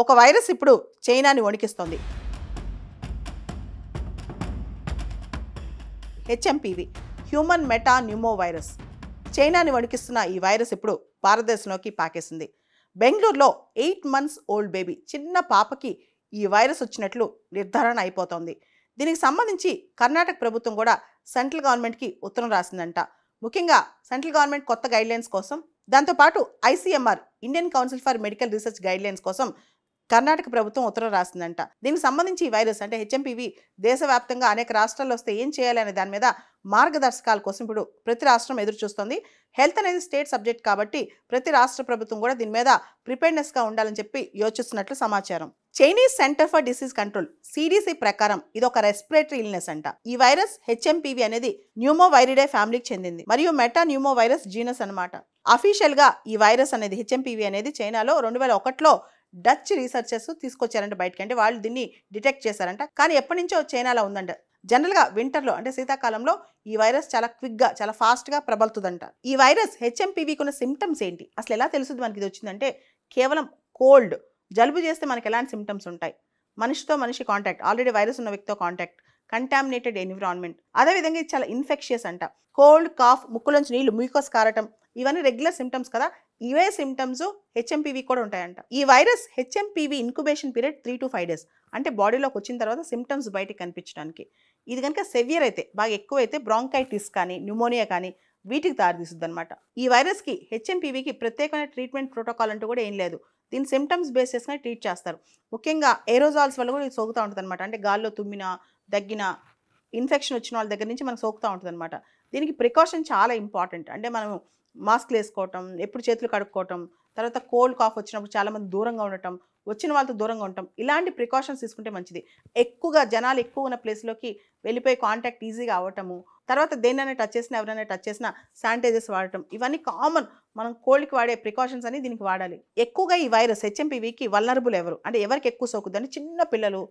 ఒక వైరస్ ఇప్పుడు చైనాని వణికిస్తోంది. HMPV human metapneumovirus. చైనాని వణికిస్తున్న ఈ వైరస్ ఇప్పుడు భారతదేశంలోకి పాకేసింది. బెంగళూరులో 8 months ఓల్డ్ బేబీ చిన్న పాపకి ఈ వైరస్ వచ్చినట్లు నిర్ధారణ అయిపోతోంది. దీనికి సంబంధించి కర్ణాటక ప్రభుత్వం కూడా సెంట్రల్ గవర్నమెంట్కి ఉత్తరం రాసిందంట. ముఖ్యంగా సెంట్రల్ గవర్నమెంట్ కొత్త గైడ్లైన్స్ కోసం, దాంతోపాటు ICMR Indian council for medical research guidelines కోసం కర్ణాటక ప్రభుత్వం ఉత్తరం రాసిందంట. దీనికి సంబంధించి ఈ వైరస్ అంటే హెచ్ఎంపీవీ దేశవ్యాప్తంగా అనేక రాష్ట్రాల్లో వస్తే ఏం చేయాలి అనే దాని మీద మార్గదర్శకాల కోసం ఇప్పుడు ప్రతి రాష్ట్రం ఎదురు చూస్తుంది. హెల్త్ అనేది స్టేట్ సబ్జెక్ట్ కాబట్టి ప్రతి రాష్ట్ర ప్రభుత్వం కూడా దీని మీద ప్రిపేర్నెస్గా ఉండాలని చెప్పి యోచిస్తున్నట్లు సమాచారం. Chinese centre for disease control CDC ప్రకారం ఇది ఒక రెస్పిరేటరీ ఇల్నెస్ అంట. ఈ వైరస్ హెచ్ఎంపీవీ అనేది న్యూమోవైరిడే ఫ్యామిలీకి చెందింది మరియు మెటా న్యూమో వైరస్ జీనస్ అనమాట. అఫీషియల్ గా ఈ వైరస్ అనేది హెచ్ఎంపీవీ అనేది చైనాలో 2001లో డచ్ రీసెర్చర్స్ తీసుకొచ్చారంట బయటకి. అంటే వాళ్ళు దీన్ని డిటెక్ట్ చేశారంట. కానీ ఎప్పటి నుంచో చైనాలో ఉందంట. జనరల్గా వింటర్లో అంటే శీతాకాలంలో ఈ వైరస్ చాలా క్విక్గా చాలా ఫాస్ట్గా ప్రబలుతుందంట. ఈ వైరస్ హెచ్ఎంపీవీకి ఉన్న సిమ్టమ్స్ ఏంటి, అసలు ఎలా తెలుస్తుంది మనకి ఇది వచ్చిందంటే, కేవలం కోల్డ్, జలుబు చేస్తే మనకి ఎలాంటి సిమ్టమ్స్ ఉంటాయి, మనిషితో మనిషి కాంటాక్ట్, ఆల్రెడీ వైరస్ ఉన్న వ్యక్తితో కాంటాక్ట్, కంటామినేటెడ్ ఎన్విరాన్మెంట్, అదేవిధంగా ఇది చాలా ఇన్ఫెక్షియస్ అంట. కోల్డ్, కాఫ్, ముక్కులోంచి నీళ్లు, మ్యూకస్ కారటం, ఇవన్నీ రెగ్యులర్ సిమ్టమ్స్ కదా. ఇవే సిమ్టమ్స్ హెచ్ఎంపీవీ కూడా ఉంటాయంట. ఈ virus HMPV incubation period 3 to 5 days, అంటే బాడీలోకి వచ్చిన తర్వాత సిమ్టమ్స్ బయటికి కనిపించడానికి. ఇది కనుక సెవియర్ అయితే, బాగా ఎక్కువైతే బ్రాంకైటిస్ కానీ న్యూమోనియా కానీ వీటికి దారితీస్తుంది అనమాట. ఈ వైరస్కి హెచ్ఎంపీవీకి ప్రత్యేకమైన ట్రీట్మెంట్ ప్రోటోకాల్ అంటూ కూడా ఏం లేదు. దీని సిమ్టమ్స్ బేస్ చేసుకుని ట్రీట్ చేస్తారు. ముఖ్యంగా ఏరోజాల్స్ వల్ల కూడా ఇది సోకుతూ ఉంటుంది అనమాట. అంటే గాల్లో తుమ్మినా, దగ్గిన, ఇన్ఫెక్షన్ వచ్చిన వాళ్ళ దగ్గర నుంచి మనకు సోకుతూ ఉంటుంది అనమాట. దీనికి ప్రికాషన్ చాలా ఇంపార్టెంట్. అంటే మనం మాస్క్లు వేసుకోవటం, ఎప్పుడు చేతులు కడుక్కోవటం, తర్వాత కోల్డ్ కాఫ్ వచ్చినప్పుడు చాలామంది దూరంగా ఉండటం, వచ్చిన వాళ్ళతో దూరంగా ఉండటం, ఇలాంటి ప్రికాషన్స్ తీసుకుంటే మంచిది. ఎక్కువగా జనాలు ఎక్కువ ఉన్న ప్లేస్లోకి వెళ్ళిపోయి కాంటాక్ట్ ఈజీగా అవ్వటము, తర్వాత దేన్నైనా టచ్ చేసినా ఎవరైనా టచ్ చేసినా శానిటైజర్స్ వాడటం, ఇవన్నీ కామన్. మనం కోల్డ్కి వాడే ప్రికాషన్స్ అని దీనికి వాడాలి. ఎక్కువగా ఈ వైరస్ హెచ్ఎంపీవీకి వల్నరబుల్ ఎవరు అంటే, ఎవరికి ఎక్కువ సోకుద్ది అంటే చిన్న పిల్లలు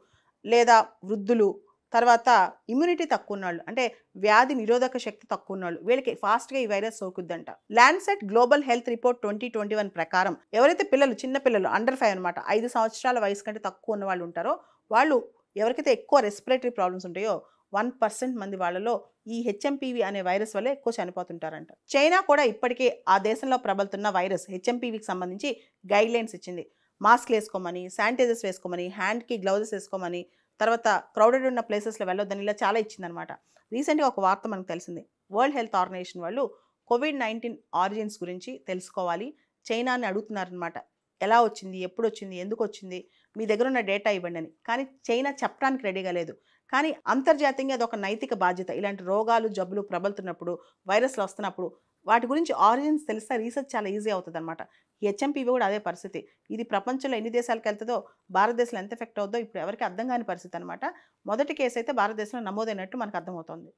లేదా వృద్ధులు, తర్వాత ఇమ్యూనిటీ తక్కువ ఉన్నాళ్ళు, అంటే వ్యాధి నిరోధక శక్తి తక్కువ ఉన్నాళ్ళు, వీళ్ళకి ఫాస్ట్గా ఈ వైరస్ సోకుద్దంట. ల్యాన్సెట్ గ్లోబల్ హెల్త్ రిపోర్ట్ 2021 ప్రకారం ఎవరైతే పిల్లలు, చిన్న పిల్లలు అండర్ 5 అనమాట, 5 సంవత్సరాల వయసు కంటే తక్కువ ఉన్న వాళ్ళు ఉంటారో, వాళ్ళు ఎవరికైతే ఎక్కువ రెస్పిరేటరీ ప్రాబ్లమ్స్ ఉంటాయో 1% మంది వాళ్ళలో ఈ హెచ్ఎంపీవీ అనే వైరస్ వల్లే ఎక్కువ చనిపోతుంటారంట. చైనా కూడా ఇప్పటికే ఆ దేశంలో ప్రబలుతున్న వైరస్ హెచ్ఎంపీవీకి సంబంధించి గైడ్ లైన్స్ ఇచ్చింది. మాస్క్లు వేసుకోమని, శానిటైజర్స్ వేసుకోమని, హ్యాండ్కి గ్లౌజెస్ వేసుకోమని, తర్వాత క్రౌడెడ్ ఉన్న ప్లేసెస్లో వెళ్ళొద్దని, ఇలా చాలా ఇచ్చిందనమాట. రీసెంట్గా ఒక వార్త మనకు తెలిసింది. వరల్డ్ హెల్త్ ఆర్గనైజేషన్ వాళ్ళు COVID-19 ఆరిజిన్స్ గురించి తెలుసుకోవాలి, చైనాని అడుగుతున్నారనమాట. ఎలా వచ్చింది, ఎప్పుడు వచ్చింది, ఎందుకు వచ్చింది, మీ దగ్గర ఉన్న డేటా ఇవ్వండి అని. కానీ చైనా చెప్పడానికి రెడీగా లేదు. కానీ అంతర్జాతీయంగా అది ఒక నైతిక బాధ్యత. ఇలాంటి రోగాలు, జబ్బులు ప్రబలుతున్నప్పుడు, వైరస్లు వస్తున్నప్పుడు వాటి గురించి ఆరిజిన్స్ తెలిస్తే రీసెర్చ్ చాలా ఈజీ అవుతుంది అనమాట. హెచ్ఎంపీవీ కూడా అదే పరిస్థితి. ఇది ప్రపంచంలో ఎన్ని దేశాలకు వెళ్తుందో, భారతదేశంలో ఎంత ఎఫెక్ట్ అవుతుందో ఇప్పుడు ఎవరికి అర్థం కాని పరిస్థితి అనమాట. మొదటి కేసు అయితే భారతదేశంలో నమోదైనట్టు మనకు అర్థమవుతోంది.